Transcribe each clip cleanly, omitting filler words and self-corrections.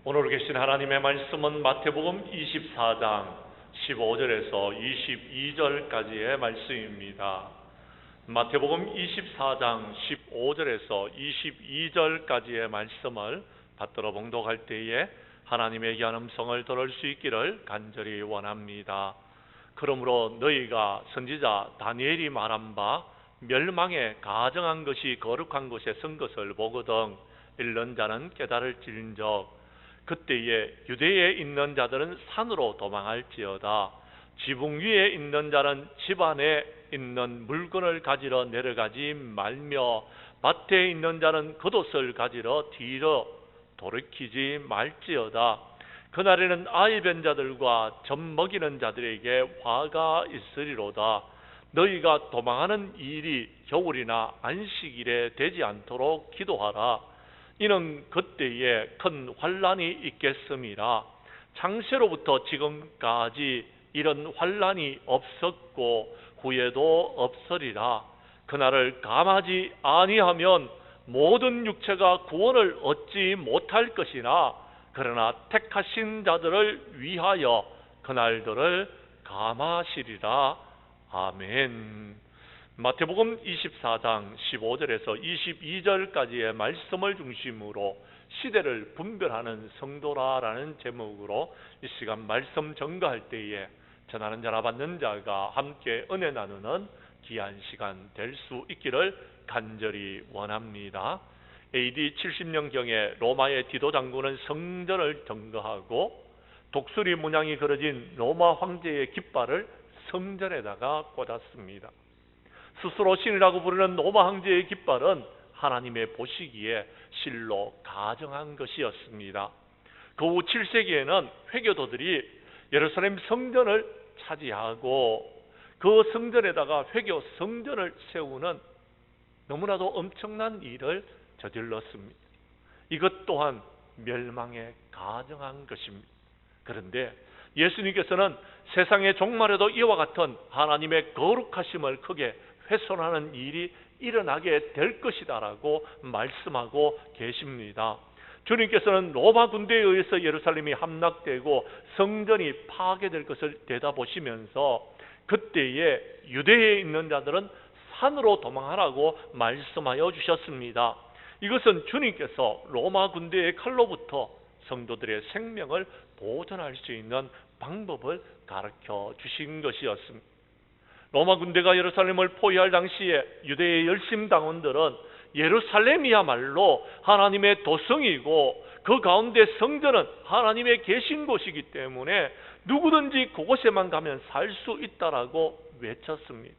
오늘 계신 하나님의 말씀은 마태복음 24장 15절에서 22절까지의 말씀입니다. 마태복음 24장 15절에서 22절까지의 말씀을 받들어 봉독할 때에 하나님의 귀한 음성을 들을 수 있기를 간절히 원합니다. 그러므로 너희가 선지자 다니엘이 말한 바 멸망에 가정한 것이 거룩한 곳에 선 것을 보거든 읽는 자는 깨달을진적 그때에 유대에 있는 자들은 산으로 도망할지어다. 지붕 위에 있는 자는 집 안에 있는 물건을 가지러 내려가지 말며 밭에 있는 자는 겉옷을 가지러 뒤로 돌이키지 말지어다. 그날에는 아이 뵌 자들과 젖 먹이는 자들에게 화가 있으리로다. 너희가 도망하는 일이 겨울이나 안식일에 되지 않도록 기도하라. 이는 그때에 큰 환난이 있겠음이라. 창세로부터 지금까지 이런 환난이 없었고 후에도 없으리라. 그날을 감하지 아니하면 모든 육체가 구원을 얻지 못할 것이나 그러나 택하신 자들을 위하여 그날들을 감하시리라. 아멘. 마태복음 24장 15절에서 22절까지의 말씀을 중심으로 시대를 분별하는 성도라라는 제목으로 이 시간 말씀 전가할 때에 전하는 자나 받는 자가 함께 은혜 나누는 귀한 시간 될 수 있기를 간절히 원합니다. AD 70년경에 로마의 디도 장군은 성전을 점거하고 독수리 문양이 그려진 로마 황제의 깃발을 성전에다가 꽂았습니다. 스스로 신이라고 부르는 로마 황제의 깃발은 하나님의 보시기에 실로 가정한 것이었습니다. 그 후 7세기에는 회교도들이 예루살렘 성전을 차지하고 그 성전에다가 회교 성전을 세우는 너무나도 엄청난 일을 저질렀습니다. 이것 또한 멸망에 가정한 것입니다. 그런데 예수님께서는 세상의 종말에도 이와 같은 하나님의 거룩하심을 크게 훼손하는 일이 일어나게 될 것이다 라고 말씀하고 계십니다. 주님께서는 로마 군대에 의해서 예루살렘이 함락되고 성전이 파괴될 것을 내다보시면서 그때에 유대에 있는 자들은 산으로 도망하라고 말씀하여 주셨습니다. 이것은 주님께서 로마 군대의 칼로부터 성도들의 생명을 보존할 수 있는 방법을 가르쳐 주신 것이었습니다. 로마 군대가 예루살렘을 포위할 당시에 유대의 열심당원들은 예루살렘이야말로 하나님의 도성이고 그 가운데 성전은 하나님의 계신 곳이기 때문에 누구든지 그곳에만 가면 살 수 있다라고 외쳤습니다.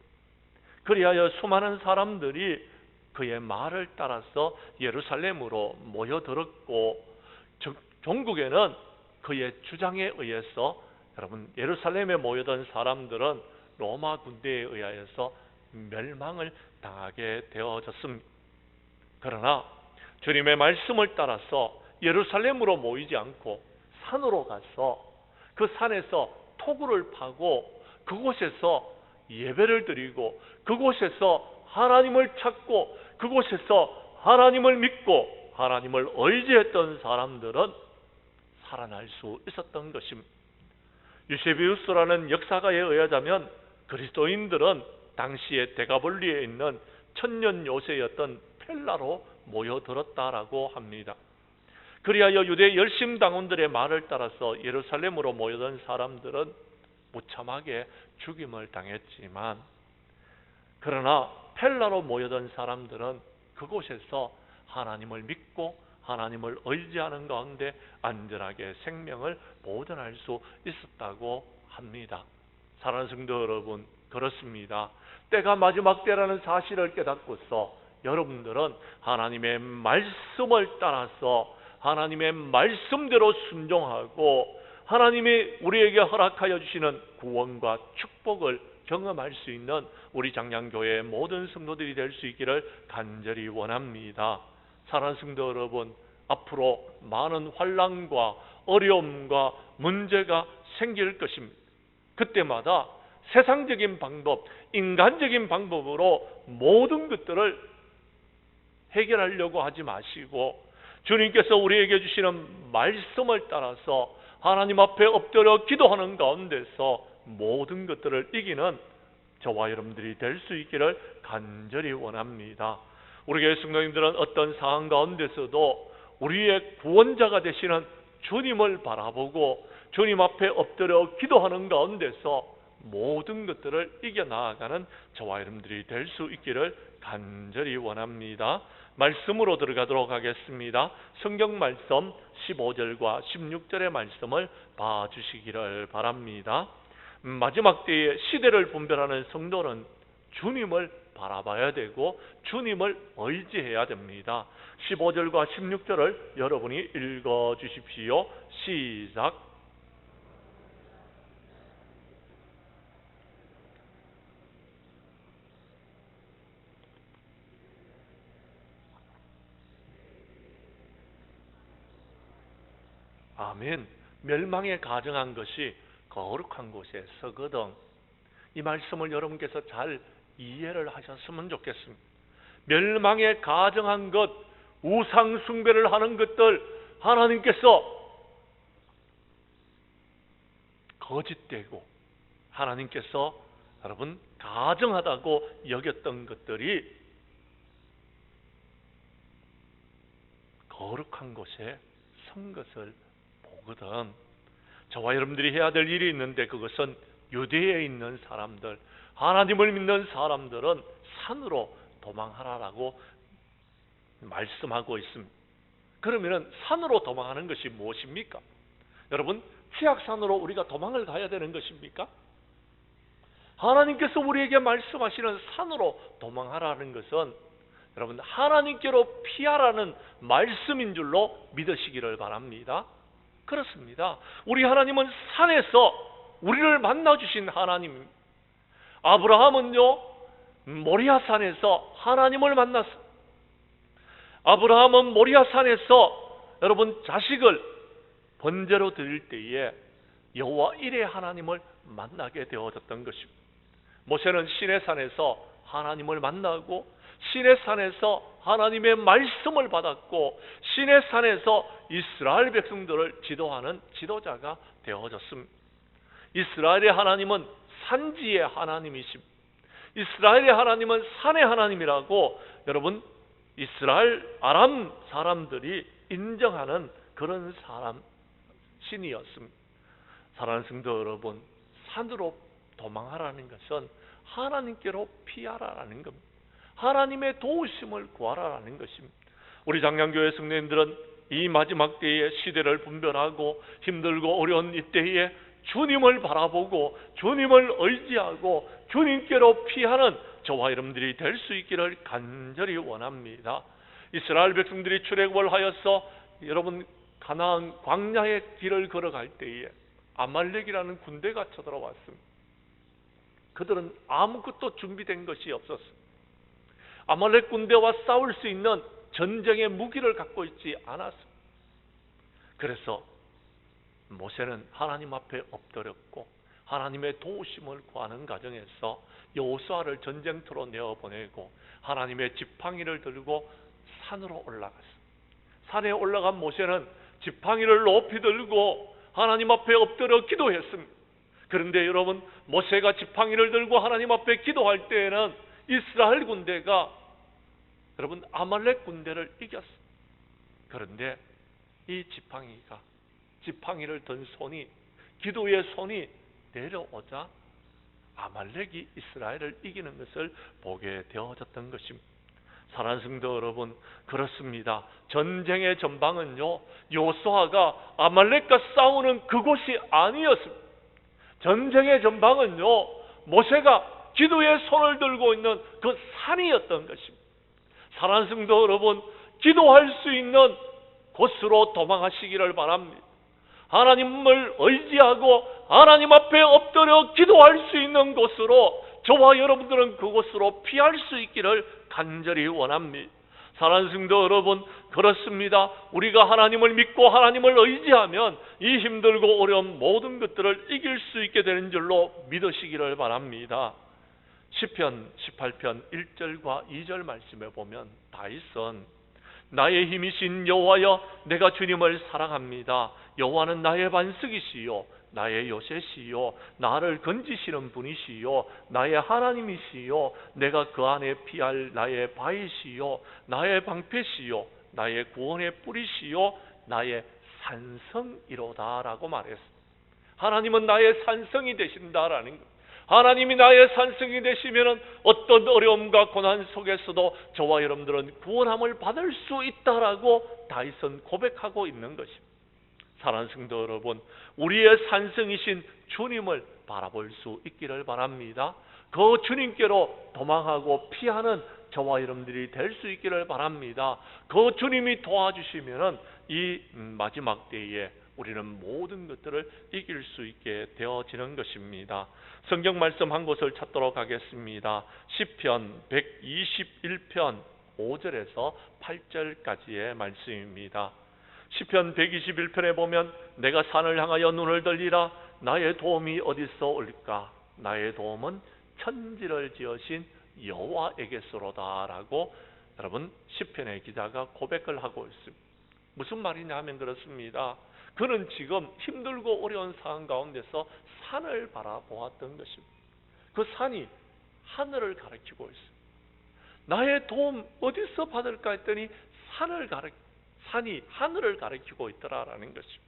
그리하여 수많은 사람들이 그의 말을 따라서 예루살렘으로 모여들었고 종국에는 그의 주장에 의해서 여러분 예루살렘에 모여든 사람들은 로마 군대에 의하여서 멸망을 당하게 되어졌습니다. 그러나 주님의 말씀을 따라서 예루살렘으로 모이지 않고 산으로 가서 그 산에서 토구를 파고 그곳에서 예배를 드리고 그곳에서 하나님을 찾고 그곳에서 하나님을 믿고 하나님을 의지했던 사람들은 살아날 수 있었던 것입니다. 유세비우스라는 역사가에 의하자면 그리스도인들은 당시에 데가볼리에 있는 천년 요새였던 펠라로 모여들었다라고 합니다. 그리하여 유대 열심당원들의 말을 따라서 예루살렘으로 모여든 사람들은 무참하게 죽임을 당했지만 그러나 펠라로 모여든 사람들은 그곳에서 하나님을 믿고 하나님을 의지하는 가운데 안전하게 생명을 보존할 수 있었다고 합니다. 사랑하는 성도 여러분, 그렇습니다. 때가 마지막 때라는 사실을 깨닫고서 여러분들은 하나님의 말씀을 따라서 하나님의 말씀대로 순종하고 하나님이 우리에게 허락하여 주시는 구원과 축복을 경험할 수 있는 우리 장량교회의 모든 성도들이 될 수 있기를 간절히 원합니다. 사랑하는 성도 여러분, 앞으로 많은 환난과 어려움과 문제가 생길 것입니다. 그때마다 세상적인 방법, 인간적인 방법으로 모든 것들을 해결하려고 하지 마시고 주님께서 우리에게 주시는 말씀을 따라서 하나님 앞에 엎드려 기도하는 가운데서 모든 것들을 이기는 저와 여러분들이 될 수 있기를 간절히 원합니다. 우리 교회 성도님들은 어떤 상황 가운데서도 우리의 구원자가 되시는 주님을 바라보고 주님 앞에 엎드려 기도하는 가운데서 모든 것들을 이겨나가는 저와 여러분들이 될 수 있기를 간절히 원합니다. 말씀으로 들어가도록 하겠습니다. 성경 말씀 15절과 16절의 말씀을 봐주시기를 바랍니다. 마지막 때에 시대를 분별하는 성도는 주님을 바라봐야 되고 주님을 의지해야 됩니다. 15절과 16절을 여러분이 읽어주십시오. 시작. 아멘. 멸망에 가정한 것이 거룩한 곳에 서거든. 이 말씀을 여러분께서 잘 이해를 하셨으면 좋겠습니다. 멸망에 가정한 것, 우상 숭배를 하는 것들 하나님께서 거짓되고 하나님께서 여러분 가정하다고 여겼던 것들이 거룩한 곳에 선 것을 보거든. 저와 여러분들이 해야 될 일이 있는데 그것은 유대에 있는 사람들, 하나님을 믿는 사람들은 산으로 도망하라라고 말씀하고 있습니다. 그러면 산으로 도망하는 것이 무엇입니까? 여러분, 치악산으로 우리가 도망을 가야 되는 것입니까? 하나님께서 우리에게 말씀하시는 산으로 도망하라는 것은 여러분 하나님께로 피하라는 말씀인 줄로 믿으시기를 바랍니다. 그렇습니다. 우리 하나님은 산에서 우리를 만나주신 하나님입니다. 아브라함은요 모리아산에서 하나님을 만났습니다. 아브라함은 모리아산에서 여러분 자식을 번제로 드릴 때에 여호와 일의 하나님을 만나게 되어졌던 것입니다. 모세는 시내산에서 하나님을 만나고 시내산에서 하나님의 말씀을 받았고 시내산에서 이스라엘 백성들을 지도하는 지도자가 되어졌습니다. 이스라엘의 하나님은 산지의 하나님이십니다. 이스라엘의 하나님은 산의 하나님이라고 여러분 이스라엘 아람 사람들이 인정하는 그런 사람 신이었습니다. 사랑하는 성도 여러분, 산으로 도망하라는 것은 하나님께로 피하라라는 겁니다. 하나님의 도우심을 구하라라는 것입니다. 우리 장량교회 성도님들은 이 마지막 때에 시대를 분별하고 힘들고 어려운 이때에 주님을 바라보고 주님을 의지하고 주님께로 피하는 저와 여러분들이 될 수 있기를 간절히 원합니다. 이스라엘 백성들이 출애굽을 하여서 여러분 가나안 광야의 길을 걸어갈 때에 아말렉이라는 군대가 쳐들어왔습니다. 그들은 아무것도 준비된 것이 없었습니다. 아말렉 군대와 싸울 수 있는 전쟁의 무기를 갖고 있지 않았습니다. 그래서 모세는 하나님 앞에 엎드렸고 하나님의 도우심을 구하는 과정에서 여호수아를 전쟁터로 내어보내고 하나님의 지팡이를 들고 산으로 올라갔습니다. 산에 올라간 모세는 지팡이를 높이 들고 하나님 앞에 엎드려 기도했습니다. 그런데 여러분 모세가 지팡이를 들고 하나님 앞에 기도할 때에는 이스라엘 군대가 여러분 아말렉 군대를 이겼습니다. 그런데 이 지팡이를 든 손이 기도의 손이 내려오자 아말렉이 이스라엘을 이기는 것을 보게 되어졌던 것입니다. 사랑하는 성도 여러분, 그렇습니다. 전쟁의 전방은요 여호수아가 아말렉과 싸우는 그곳이 아니었습니다. 전쟁의 전방은요 모세가 기도의 손을 들고 있는 그 산이었던 것입니다. 사랑하는 성도 여러분, 기도할 수 있는 곳으로 도망하시기를 바랍니다. 하나님을 의지하고 하나님 앞에 엎드려 기도할 수 있는 곳으로 저와 여러분들은 그곳으로 피할 수 있기를 간절히 원합니다. 사랑하는 성도 여러분, 그렇습니다. 우리가 하나님을 믿고 하나님을 의지하면 이 힘들고 어려운 모든 것들을 이길 수 있게 되는 줄로 믿으시기를 바랍니다. 시편 18편 1절과 2절 말씀에 보면 다윗은 나의 힘이신 여호와여, 내가 주님을 사랑합니다. 여호와는 나의 반석이시요 나의 요새시요 나를 건지시는 분이시요 나의 하나님이시요 내가 그 안에 피할 나의 바위시요 나의 방패시요 나의 구원의 뿌리시요 나의 산성이로다 라고 말했습니다. 하나님은 나의 산성이 되신다라는 것. 하나님이 나의 산성이 되시면 어떤 어려움과 고난 속에서도 저와 여러분들은 구원함을 받을 수 있다라고 다윗은 고백하고 있는 것입니다. 사랑하는 성도 여러분, 우리의 산성이신 주님을 바라볼 수 있기를 바랍니다. 그 주님께로 도망하고 피하는 저와 여러분들이 될 수 있기를 바랍니다. 그 주님이 도와주시면 이 마지막 때에 우리는 모든 것들을 이길 수 있게 되어지는 것입니다. 성경 말씀 한 곳을 찾도록 하겠습니다. 시편 121편 5절에서 8절까지의 말씀입니다. 시편 121편에 보면 내가 산을 향하여 눈을 들리라. 나의 도움이 어디서 올까? 나의 도움은 천지를 지으신 여호와에게서로다 라고 여러분 시편의 기자가 고백을 하고 있습니다. 무슨 말이냐 하면 그렇습니다. 그는 지금 힘들고 어려운 상황 가운데서 산을 바라보았던 것입니다. 그 산이 하늘을 가리키고 있습니다. 나의 도움 어디서 받을까 했더니 산이 하늘을 가리키고 있더라라는 것입니다.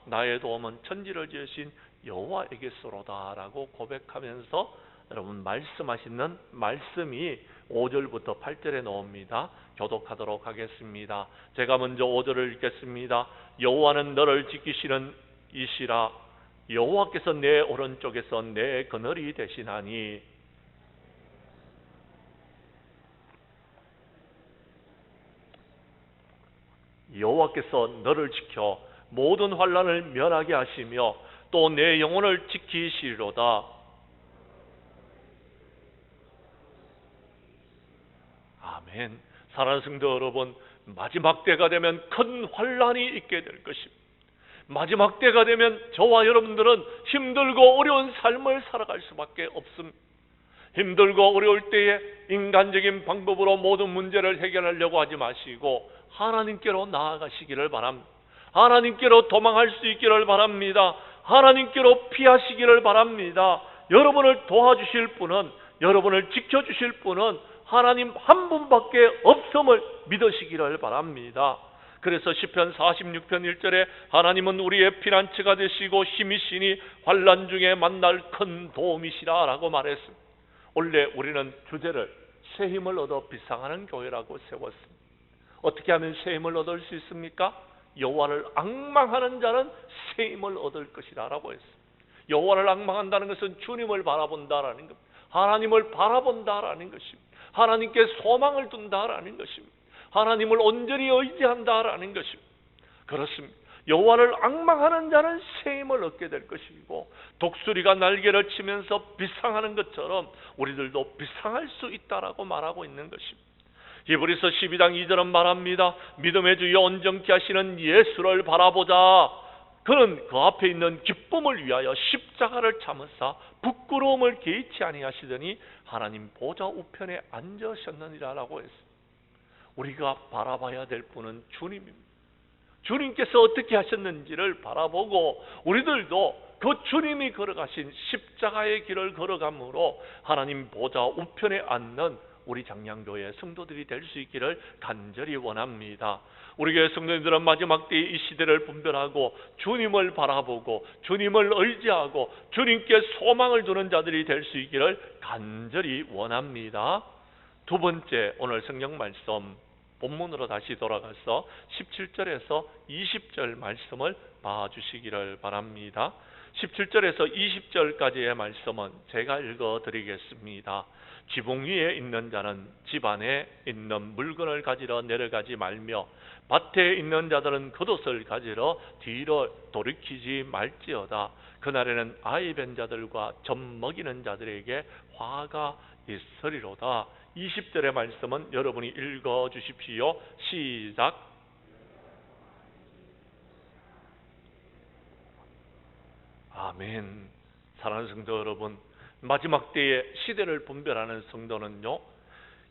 나의 도움은 천지를 지으신 여호와에게서로다 라고 고백하면서 여러분 말씀하시는 말씀이 5절부터 8절에 나옵니다. 교독하도록 하겠습니다. 제가 먼저 5절을 읽겠습니다. 여호와는 너를 지키시는 이시라. 여호와께서 내 오른쪽에서 내 그늘이 되시나니 여호와께서 너를 지켜 모든 환난을 면하게 하시며 또 내 영혼을 지키시리로다. 아멘. 사랑하는 성도 여러분, 마지막 때가 되면 큰 환난이 있게 될 것입니다. 마지막 때가 되면 저와 여러분들은 힘들고 어려운 삶을 살아갈 수밖에 없습니다. 힘들고 어려울 때에 인간적인 방법으로 모든 문제를 해결하려고 하지 마시고 하나님께로 나아가시기를 바랍니다. 하나님께로 도망할 수 있기를 바랍니다. 하나님께로 피하시기를 바랍니다. 여러분을 도와주실 분은, 여러분을 지켜주실 분은 하나님 한 분밖에 없음을 믿으시기를 바랍니다. 그래서 시편 46편 1절에 하나님은 우리의 피난처가 되시고 힘이시니 환난 중에 만날 큰 도움이시라 라고 말했습니다. 원래 우리는 주제를 새 힘을 얻어 비상하는 교회라고 세웠습니다. 어떻게 하면 새 힘을 얻을 수 있습니까? 여호와를 앙망하는 자는 새 힘을 얻을 것이라 라고 했습니다. 여호와를 앙망한다는 것은 주님을 바라본다라는 것, 하나님을 바라본다라는 것입니다. 하나님께 소망을 둔다라는 것입니다. 하나님을 온전히 의지한다라는 것입니다. 그렇습니다. 여호와를 앙망하는 자는 새 힘을 얻게 될 것이고 독수리가 날개를 치면서 비상하는 것처럼 우리들도 비상할 수 있다라고 말하고 있는 것입니다. 히브리서 12장 2절은 말합니다. 믿음의 주여 온전케 하시는 예수를 바라보자. 그는 그 앞에 있는 기쁨을 위하여 십자가를 참으사 부끄러움을 개의치 아니하시더니 하나님 보좌 우편에 앉으셨느니라 라고 했습니다. 우리가 바라봐야 될 분은 주님입니다. 주님께서 어떻게 하셨는지를 바라보고 우리들도 그 주님이 걸어가신 십자가의 길을 걸어감으로 하나님 보좌 우편에 앉는 우리 장량교회 성도들이 될 수 있기를 간절히 원합니다. 우리 교회 성도들은 마지막 때의 이 시대를 분별하고 주님을 바라보고 주님을 의지하고 주님께 소망을 두는 자들이 될 수 있기를 간절히 원합니다. 두 번째, 오늘 성경 말씀 본문으로 다시 돌아가서 17절에서 20절 말씀을 봐주시기를 바랍니다. 17절에서 20절까지의 말씀은 제가 읽어드리겠습니다. 지붕 위에 있는 자는 집 안에 있는 물건을 가지러 내려가지 말며 밭에 있는 자들은 겉옷을 가지러 뒤로 돌이키지 말지어다. 그날에는 아이 뵌 자들과 젖 먹이는 자들에게 화가 있으리로다. 20절의 말씀은 여러분이 읽어주십시오. 시작. 아멘. 사랑하는 성도 여러분, 마지막 때의 시대를 분별하는 성도는요,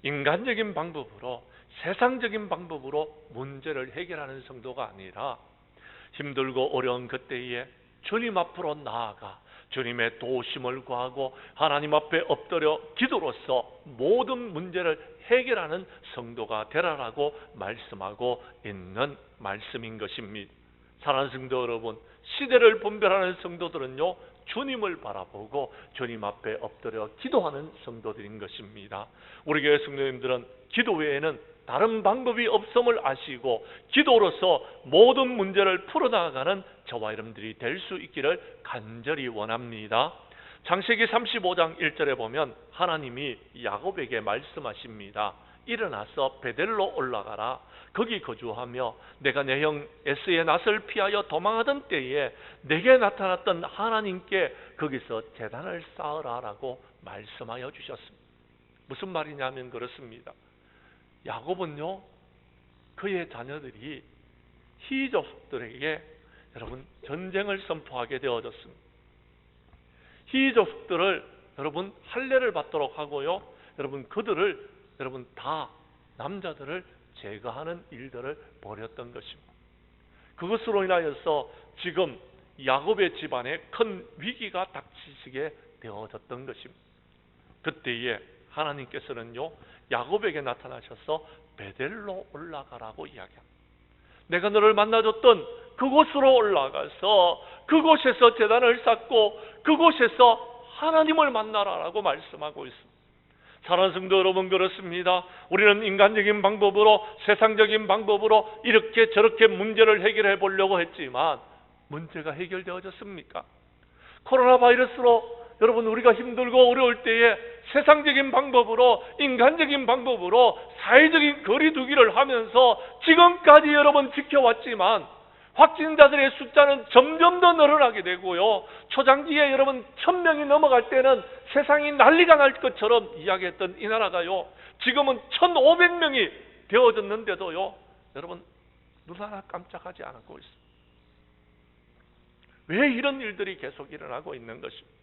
인간적인 방법으로 세상적인 방법으로 문제를 해결하는 성도가 아니라 힘들고 어려운 그때에 주님 앞으로 나아가 주님의 도우심을 구하고 하나님 앞에 엎드려 기도로서 모든 문제를 해결하는 성도가 되라라고 말씀하고 있는 말씀인 것입니다. 사랑하는 성도 여러분, 시대를 분별하는 성도들은요, 주님을 바라보고 주님 앞에 엎드려 기도하는 성도들인 것입니다. 우리 교회 성도님들은 기도 외에는 다른 방법이 없음을 아시고 기도로서 모든 문제를 풀어나가는 저와 여러분들이 될 수 있기를 간절히 원합니다. 창세기 35장 1절에 보면 하나님이 야곱에게 말씀하십니다. 일어나서 베델로 올라가라. 거기 거주하며 내가 내 형 에스의 낯을 피하여 도망하던 때에 내게 나타났던 하나님께 거기서 제단을 쌓으라라고 말씀하여 주셨습니다. 무슨 말이냐면 그렇습니다. 야곱은요, 그의 자녀들이 히족들에게 여러분 전쟁을 선포하게 되어졌습니다. 히족들을 여러분 할례를 받도록 하고요, 여러분 그들을 여러분 다 남자들을 제거하는 일들을 벌였던 것입니다. 그것으로 인하여서 지금 야곱의 집안에 큰 위기가 닥치게 되어졌던 것입니다. 그때에 하나님께서는요, 야곱에게 나타나셔서 베델로 올라가라고 이야기합니다. 내가 너를 만나줬던 그곳으로 올라가서 그곳에서 제단을 쌓고 그곳에서 하나님을 만나라라고 말씀하고 있습니다. 사랑하는 성도 여러분, 그렇습니다. 우리는 인간적인 방법으로, 세상적인 방법으로 이렇게 저렇게 문제를 해결해 보려고 했지만 문제가 해결되어졌습니까? 코로나 바이러스로 여러분 우리가 힘들고 어려울 때에 세상적인 방법으로, 인간적인 방법으로 사회적인 거리 두기를 하면서 지금까지 여러분 지켜왔지만 확진자들의 숫자는 점점 더 늘어나게 되고요, 초장기에 여러분 1000명이 넘어갈 때는 세상이 난리가 날 것처럼 이야기했던 이 나라가요, 지금은 1500명이 되어졌는데도요, 여러분 눈 하나 깜짝하지 않고 있습니다. 왜 이런 일들이 계속 일어나고 있는 것입니까?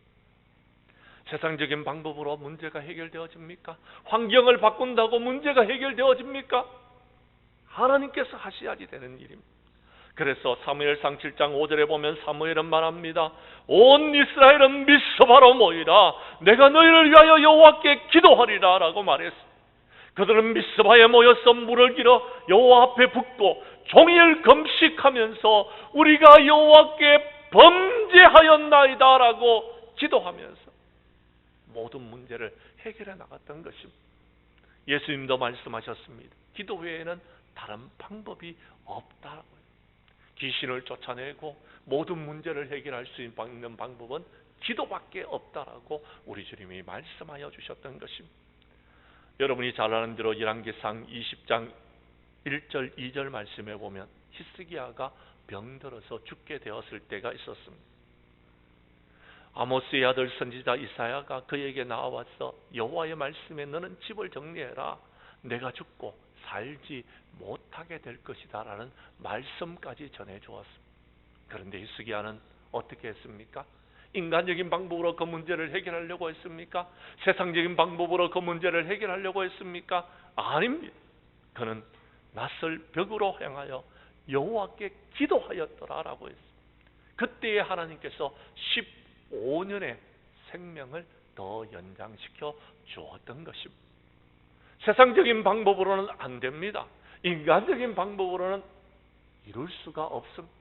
세상적인 방법으로 문제가 해결되어집니까? 환경을 바꾼다고 문제가 해결되어집니까? 하나님께서 하셔야지 되는 일입니다. 그래서 사무엘상 7장 5절에 보면 사무엘은 말합니다. 온 이스라엘은 미스바로 모이라. 내가 너희를 위하여 여호와께 기도하리라 라고 말했습니다. 그들은 미스바에 모여서 물을 길어 여호와 앞에 붓고 종일 금식하면서 우리가 여호와께 범죄하였나이다 라고 기도하면서 모든 문제를 해결해 나갔던 것입니다. 예수님도 말씀하셨습니다. 기도 외에는 다른 방법이 없다고요. 귀신을 쫓아내고 모든 문제를 해결할 수 있는 방법은 기도밖에 없다라고 우리 주님이 말씀하여 주셨던 것입니다. 여러분이 잘 아는 대로 열왕기상 20장 1절 2절 말씀에 보면 히스기야가 병들어서 죽게 되었을 때가 있었습니다. 아모스의 아들 선지자 이사야가 그에게 나와서 여호와의 말씀에 너는 집을 정리해라. 내가 죽고 살지 못하게 될 것이다 라는 말씀까지 전해주었습니다. 그런데 히스기야는 어떻게 했습니까? 인간적인 방법으로 그 문제를 해결하려고 했습니까? 세상적인 방법으로 그 문제를 해결하려고 했습니까? 아닙니다. 그는 낯을 벽으로 향하여 여호와께 기도하였더라라고 했습니다. 그때에 하나님께서 15년의 생명을 더 연장시켜 주었던 것입니다. 세상적인 방법으로는 안 됩니다. 인간적인 방법으로는 이룰 수가 없습니다.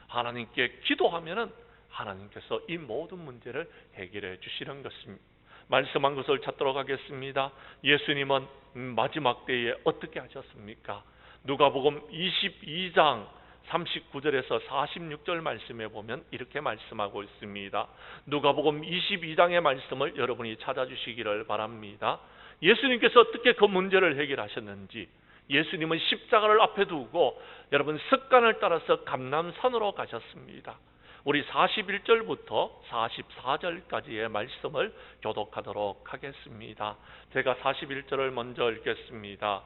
하나님께 기도하면은 하나님께서 이 모든 문제를 해결해 주시는 것입니다. 말씀한 것을 찾도록 하겠습니다. 예수님은 마지막 때에 어떻게 하셨습니까? 누가복음 22장 39절에서 46절 말씀에 보면 이렇게 말씀하고 있습니다. 누가복음 22장의 말씀을 여러분이 찾아주시기를 바랍니다. 예수님께서 어떻게 그 문제를 해결하셨는지, 예수님은 십자가를 앞에 두고 여러분 습관을 따라서 감람산으로 가셨습니다. 우리 41절부터 44절까지의 말씀을 교독하도록 하겠습니다. 제가 41절을 먼저 읽겠습니다.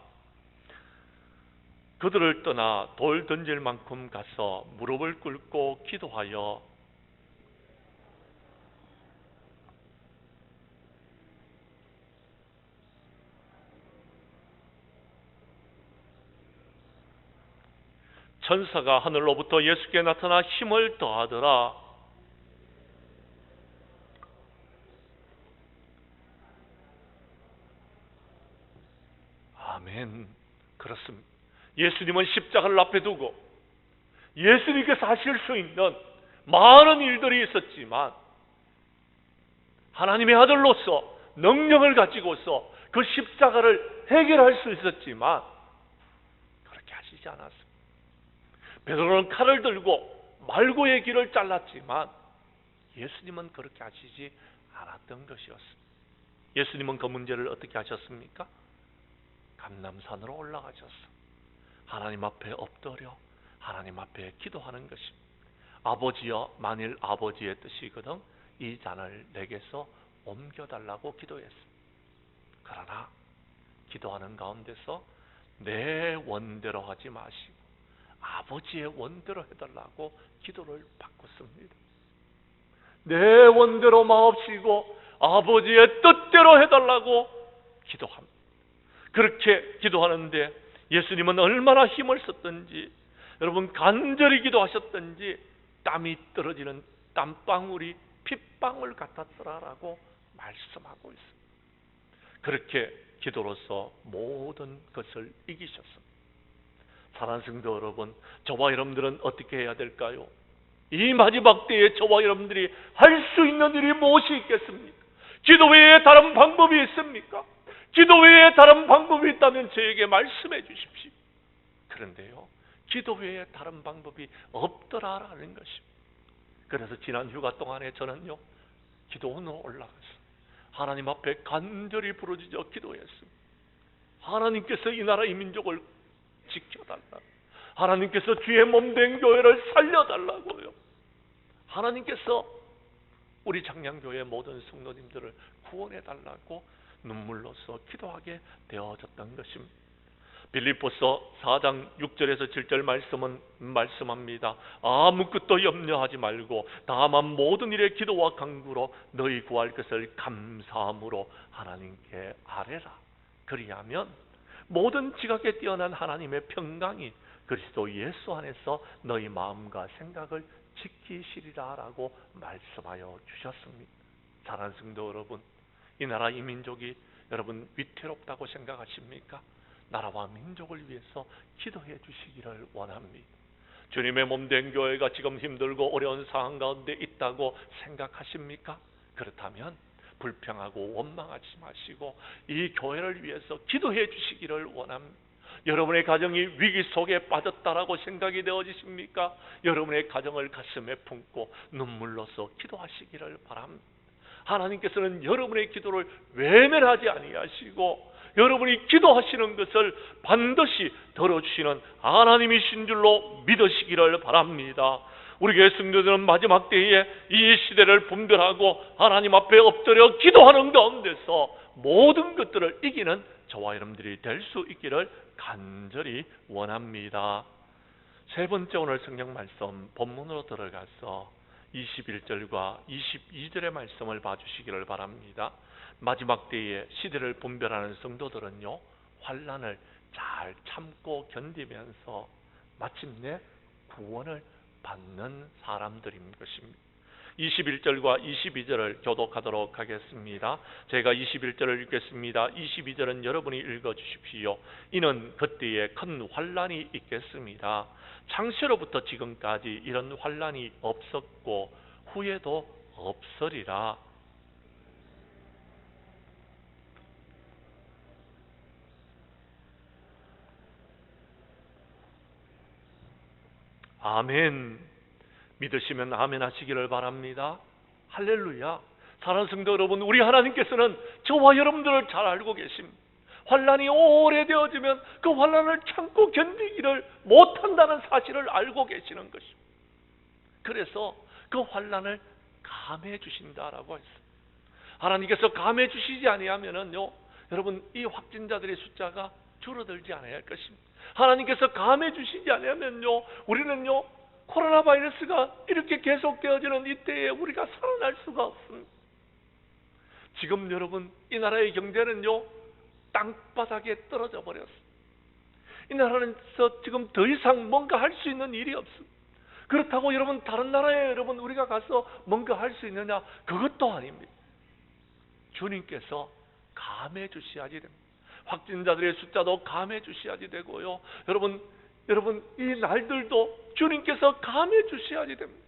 그들을 떠나 돌 던질 만큼 가서 무릎을 꿇고 기도하여 천사가 하늘로부터 예수께 나타나 힘을 더하더라. 아멘. 그렇습니다. 예수님은 십자가를 앞에 두고 예수님께서 하실 수 있는 많은 일들이 있었지만 하나님의 아들로서 능력을 가지고서 그 십자가를 해결할 수 있었지만 그렇게 하시지 않았습니다. 베드로는 칼을 들고 말고의 길을 잘랐지만 예수님은 그렇게 하시지 않았던 것이었습니다. 예수님은 그 문제를 어떻게 하셨습니까? 감람산으로 올라가셔서 하나님 앞에 엎드려 하나님 앞에 기도하는 것입니다. 아버지여, 만일 아버지의 뜻이거든 이 잔을 내게서 옮겨달라고 기도했습니다. 그러나 기도하는 가운데서 내 원대로 하지 마시고 아버지의 원대로 해달라고 기도를 바꿨습니다. 내 원대로 마옵시고 아버지의 뜻대로 해달라고 기도합니다. 그렇게 기도하는데 예수님은 얼마나 힘을 썼던지, 여러분 간절히 기도하셨던지 땀이 떨어지는 땀방울이 핏방울 같았더라라고 말씀하고 있습니다. 그렇게 기도로서 모든 것을 이기셨습니다. 사랑하는 성도 여러분, 저와 여러분들은 어떻게 해야 될까요? 이 마지막 때에 저와 여러분들이 할 수 있는 일이 무엇이 있겠습니까? 기도 외에 다른 방법이 있습니까? 기도 외에 다른 방법이 있다면 저에게 말씀해 주십시오. 그런데요, 기도 외에 다른 방법이 없더라라는 것입니다. 그래서 지난 휴가 동안에 저는요, 기도원으로 올라가서 하나님 앞에 간절히 부르짖어 기도했습니다. 하나님께서 이 나라 이 민족을 지켜달라. 하나님께서 주의 몸된 교회를 살려달라고요. 하나님께서 우리 장량교회 모든 성도님들을 구원해달라고 눈물로써 기도하게 되어졌던 것입니다. 빌립보서 4장 6절에서 7절 말씀은 말씀합니다. 아무것도 염려하지 말고 다만 모든 일에 기도와 간구로 너희 구할 것을 감사함으로 하나님께 아뢰라. 그리하면 모든 지각에 뛰어난 하나님의 평강이 그리스도 예수 안에서 너희 마음과 생각을 지키시리라라고 말씀하여 주셨습니다. 사랑하는 성도 여러분, 이 나라 이 민족이 여러분 위태롭다고 생각하십니까? 나라와 민족을 위해서 기도해 주시기를 원합니다. 주님의 몸된 교회가 지금 힘들고 어려운 상황 가운데 있다고 생각하십니까? 그렇다면 불평하고 원망하지 마시고 이 교회를 위해서 기도해 주시기를 원합니다. 여러분의 가정이 위기 속에 빠졌다라고 생각이 되어지십니까? 여러분의 가정을 가슴에 품고 눈물로써 기도하시기를 바랍니다. 하나님께서는 여러분의 기도를 외면하지 아니하시고 여러분이 기도하시는 것을 반드시 들어주시는 하나님이신 줄로 믿으시기를 바랍니다. 우리 교회 성도들은 마지막 때에 이 시대를 분별하고 하나님 앞에 엎드려 기도하는 가운데서 모든 것들을 이기는 저와 여러분들이 될 수 있기를 간절히 원합니다. 세 번째 오늘 성경 말씀 본문으로 들어가서 21절과 22절의 말씀을 봐주시기를 바랍니다. 마지막 때에 시대를 분별하는 성도들은요, 환난을 잘 참고 견디면서 마침내 구원을 받는 사람들인 것입니다. 21절과 22절을 교독하도록 하겠습니다. 제가 21절을 읽겠습니다. 22절은 여러분이 읽어주십시오. 이는 그때에 큰 환난이 있겠습니다. 창세로부터 지금까지 이런 환난이 없었고 후에도 없으리라. 아멘. 믿으시면 아멘 하시기를 바랍니다. 할렐루야. 사랑하는 성도 여러분, 우리 하나님께서는 저와 여러분들을 잘 알고 계십니다. 환난이 오래되어지면 그 환난을 참고 견디기를 못한다는 사실을 알고 계시는 것입니다. 그래서 그 환난을 감해 주신다라고 했어요. 하나님께서 감해 주시지 아니하면은요, 여러분 이 확진자들의 숫자가 줄어들지 않아야 할 것입니다. 하나님께서 감해 주시지 않으면요, 우리는요 코로나 바이러스가 이렇게 계속되어지는 이때에 우리가 살아날 수가 없습니다. 지금 여러분 이 나라의 경제는요 땅바닥에 떨어져 버렸습니다. 이 나라에서 지금 더 이상 뭔가 할 수 있는 일이 없습니다. 그렇다고 여러분 다른 나라에 여러분 우리가 가서 뭔가 할 수 있느냐? 그것도 아닙니다. 주님께서 감해 주셔야지 됩니다. 확진자들의 숫자도 감해 주셔야지 되고요. 여러분 이 날들도 주님께서 감해 주셔야지 됩니다.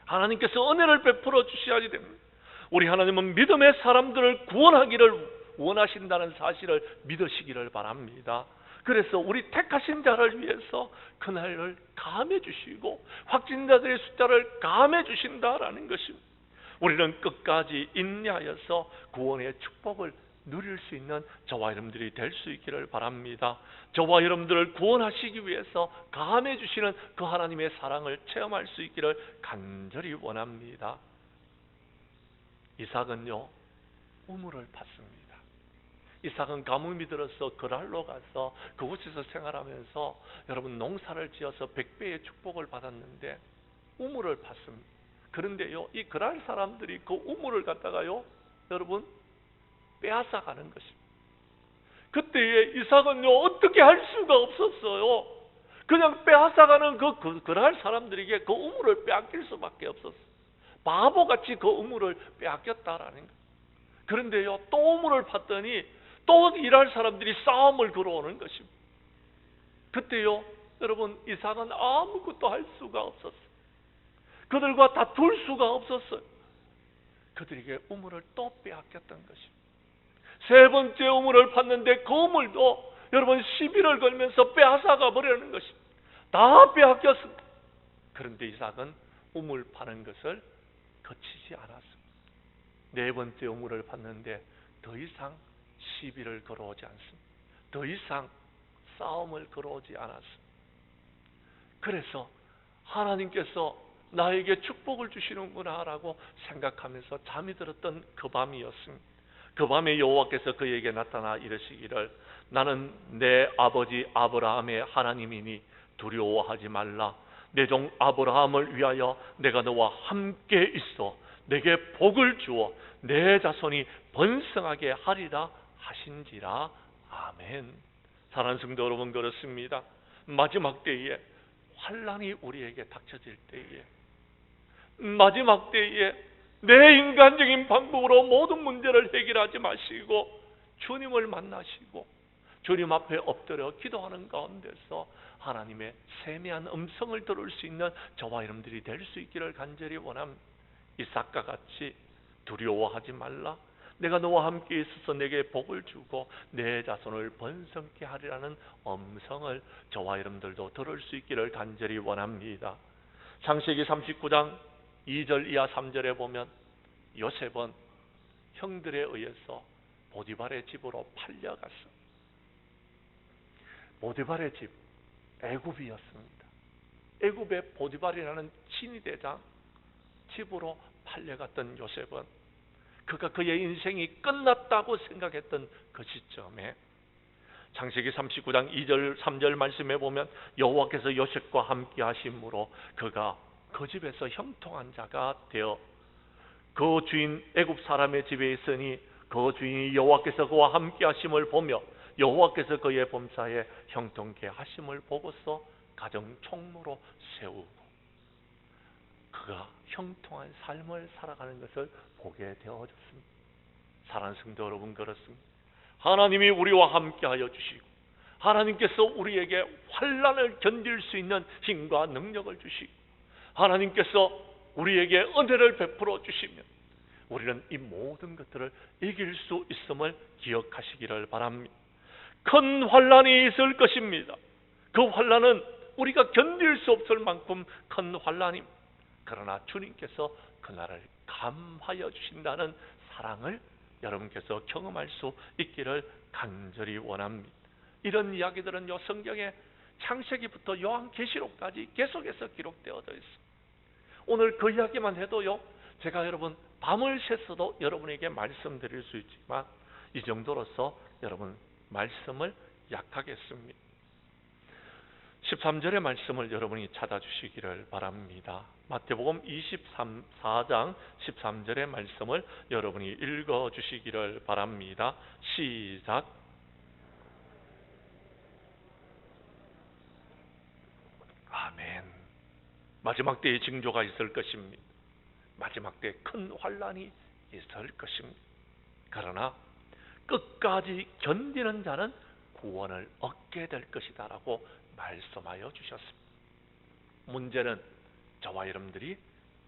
하나님께서 은혜를 베풀어 주셔야지 됩니다. 우리 하나님은 믿음의 사람들을 구원하기를 원하신다는 사실을 믿으시기를 바랍니다. 그래서 우리 택하신 자를 위해서 그날을 감해 주시고 확진자들의 숫자를 감해 주신다라는 것입니다. 우리는 끝까지 인내하여서 구원의 축복을 누릴 수 있는 저와 여러분들이 될 수 있기를 바랍니다. 저와 여러분들을 구원하시기 위해서 감해 주시는 그 하나님의 사랑을 체험할 수 있기를 간절히 원합니다. 이삭은요, 우물을 팠습니다. 이삭은 가뭄이 들어서 그랄로 가서 그곳에서 생활하면서 여러분 농사를 지어서 100배의 축복을 받았는데 우물을 팠습니다. 그런데요, 이 그랄 사람들이 그 우물을 갖다가요, 여러분 빼앗아 가는 것입니다. 그때에 이삭은요, 어떻게 할 수가 없었어요. 그냥 빼앗아 가는 그랄 사람들에게 그 우물을 빼앗길 수밖에 없었어요. 바보같이 그 우물을 빼앗겼다라는 거예요. 그런데요, 또 우물을 팠더니 또 일할 사람들이 싸움을 걸어오는 것입니다. 그때요, 여러분 이삭은 아무것도 할 수가 없었어요. 그들과 다툴 수가 없었어요. 그들에게 우물을 또 빼앗겼던 것입니다. 세 번째 우물을 팠는데 그 우물도 여러분 시비를 걸면서 빼앗아가 버리는 것입니다. 다 빼앗겼습니다. 그런데 이삭은 우물 파는 것을 거치지 않았습니다. 네 번째 우물을 팠는데 더 이상 시비를 걸어오지 않습니다. 더 이상 싸움을 걸어오지 않았습니다. 그래서 하나님께서 나에게 축복을 주시는구나 라고 생각하면서 잠이 들었던 그 밤이었습니다. 그 밤에 여호와께서 그에게 나타나 이르시기를 나는 내 아버지 아브라함의 하나님이니 두려워하지 말라. 내 종 아브라함을 위하여 내가 너와 함께 있어 내게 복을 주어 내 자손이 번성하게 하리라 하신지라. 아멘. 사랑하는 성도 여러분, 그렇습니다. 마지막 때에 환난이 우리에게 닥쳐질 때에, 마지막 때에 내 인간적인 방법으로 모든 문제를 해결하지 마시고 주님을 만나시고 주님 앞에 엎드려 기도하는 가운데서 하나님의 세미한 음성을 들을 수 있는 저와 여러분들이 될 수 있기를 간절히 원합니다. 이삭과 같이 두려워하지 말라. 내가 너와 함께 있어서 내게 복을 주고 내 자손을 번성케 하리라는 음성을 저와 여러분들도 들을 수 있기를 간절히 원합니다. 창세기 39장 2절 이하 3절에 보면 요셉은 형들에 의해서 보디발의 집으로 팔려갔습니다. 보디발의 집, 애굽이었습니다. 애굽의 보디발이라는 친위대장 집으로 팔려갔던 요셉은 그가 그의 인생이 끝났다고 생각했던 그 시점에 창세기 39장 2절 3절 말씀에 보면 여호와께서 요셉과 함께 하심으로 그가 그 집에서 형통한 자가 되어 그 주인 애굽 사람의 집에 있으니 그 주인이 여호와께서 그와 함께 하심을 보며 여호와께서 그의 범사에 형통케 하심을 보고서 가정 총무로 세우고 그가 형통한 삶을 살아가는 것을 보게 되어졌습니다. 사랑하는 성도 여러분, 그렇습니다. 하나님이 우리와 함께하여 주시고 하나님께서 우리에게 환난을 견딜 수 있는 힘과 능력을 주시고 하나님께서 우리에게 은혜를 베풀어 주시면 우리는 이 모든 것들을 이길 수 있음을 기억하시기를 바랍니다. 큰 환난이 있을 것입니다. 그 환난은 우리가 견딜 수 없을 만큼 큰 환난입니다. 그러나 주님께서 그날을 감하여 주신다는 사랑을 여러분께서 경험할 수 있기를 간절히 원합니다. 이런 이야기들은 성경에 창세기부터 요한계시록까지 계속해서 기록되어져 있습니다. 오늘 그 이야기만 해도요, 제가 여러분 밤을 새서도 여러분에게 말씀드릴 수 있지만 이 정도로서 여러분 말씀을 약하겠습니다. 13절의 말씀을 여러분이 찾아주시기를 바랍니다. 마태복음 24장 13절의 말씀을 여러분이 읽어주시기를 바랍니다. 시작. 마지막 때에 징조가 있을 것입니다. 마지막 때에 큰 환난이 있을 것입니다. 그러나 끝까지 견디는 자는 구원을 얻게 될 것이다 라고 말씀하여 주셨습니다. 문제는 저와 여러분들이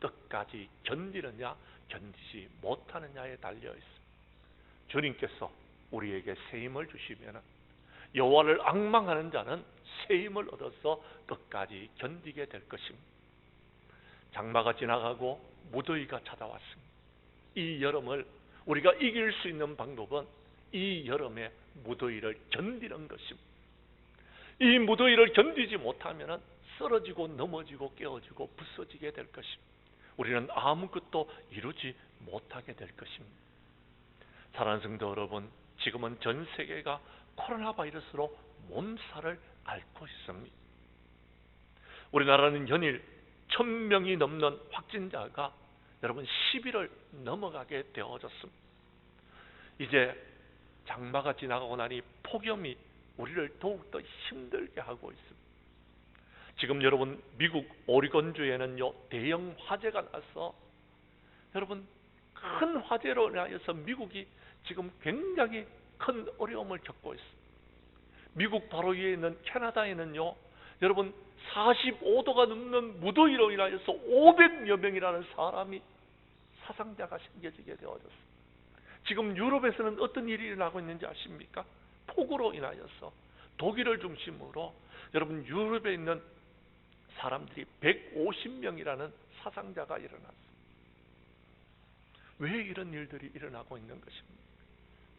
끝까지 견디느냐 견디지 못하느냐에 달려 있습니다. 주님께서 우리에게 세임을 주시면 여호와를 앙망하는 자는 세임을 얻어서 끝까지 견디게 될 것입니다. 장마가 지나가고 무더위가 찾아왔습니다. 이 여름을 우리가 이길 수 있는 방법은 이 여름의 무더위를 견디는 것입니다. 이 무더위를 견디지 못하면 쓰러지고 넘어지고 깨어지고 부서지게 될 것입니다. 우리는 아무것도 이루지 못하게 될 것입니다. 사랑하는 성도 여러분, 지금은 전 세계가 코로나 바이러스로 몸살을 앓고 있습니다. 우리나라는 연일 1000명이 넘는 확진자가 여러분 10일을 넘어가게 되어졌습니다. 이제 장마가 지나가고 나니 폭염이 우리를 더욱더 힘들게 하고 있습니다. 지금 여러분 미국 오리건주에는요 대형 화재가 나서 여러분 큰 화재로 인하여서 미국이 지금 굉장히 큰 어려움을 겪고 있습니다. 미국 바로 위에 있는 캐나다에는요 여러분 45도가 넘는 무더위로 인하여서 500여 명이라는 사람이 사상자가 생겨지게 되어졌습니다. 지금 유럽에서는 어떤 일이 일어나고 있는지 아십니까? 폭우로 인하여서 독일을 중심으로 여러분 유럽에 있는 사람들이 150명이라는 사상자가 일어났습니다. 왜 이런 일들이 일어나고 있는 것입니까?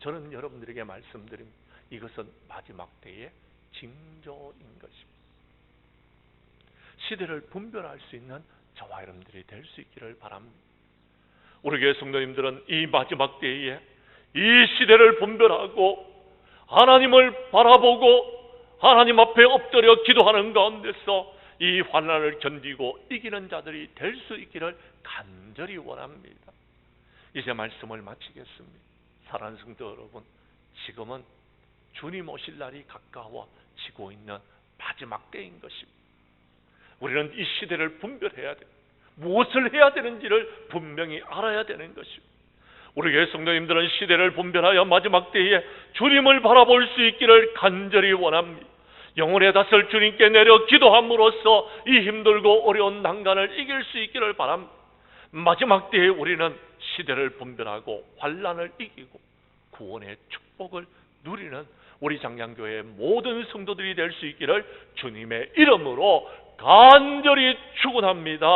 저는 여러분들에게 말씀드립니다. 이것은 마지막 때의 징조인 것입니다. 시대를 분별할 수 있는 저와 여러분들이 될 수 있기를 바랍니다. 우리 교회 성도님들은 이 마지막 때에 이 시대를 분별하고 하나님을 바라보고 하나님 앞에 엎드려 기도하는 가운데서 이 환난을 견디고 이기는 자들이 될 수 있기를 간절히 원합니다. 이제 말씀을 마치겠습니다. 사랑하는 성도 여러분, 지금은 주님 오실 날이 가까워지고 있는 마지막 때인 것입니다. 우리는 이 시대를 분별해야 됩니다. 무엇을 해야 되는지를 분명히 알아야 되는 것입니다. 우리 교회 성도님들은 시대를 분별하여 마지막 때에 주님을 바라볼 수 있기를 간절히 원합니다. 영혼의 닷을 주님께 내려 기도함으로써 이 힘들고 어려운 난간을 이길 수 있기를 바랍니다. 마지막 때에 우리는 시대를 분별하고 환난을 이기고 구원의 축복을 누리는 우리 장량교회의 모든 성도들이 될 수 있기를 주님의 이름으로 간절히 축원합니다.